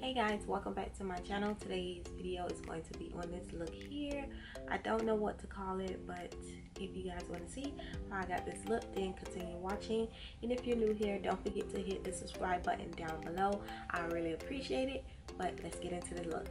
Hey guys, welcome back to my channel. Today's video is going to be on this look here. I don't know what to call it, but if you guys want to see how I got this look, then continue watching. And if you're new here, don't forget to hit the subscribe button down below. I really appreciate it, but let's get into the look.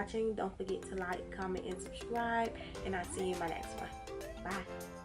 watching. Don't forget to like, comment, and subscribe, and I'll see you in my next one. Bye.